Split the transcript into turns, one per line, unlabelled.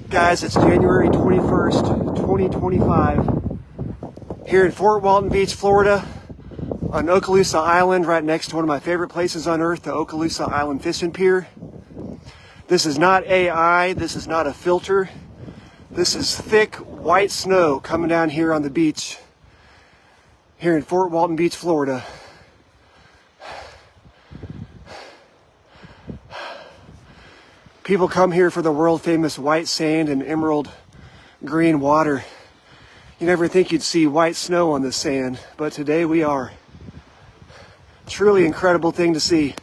Guys, it's January 21st, 2025, here in Fort Walton Beach, Florida, on Okaloosa Island, right next to one of my favorite places on earth, the Okaloosa Island Fishing Pier. This is not AI, this is not a filter. This is thick white snow coming down here on the beach, here in Fort Walton Beach, Florida. People come here for the world famous white sand and emerald green water. You never think you'd see white snow on the sand, but today we are. Truly incredible thing to see.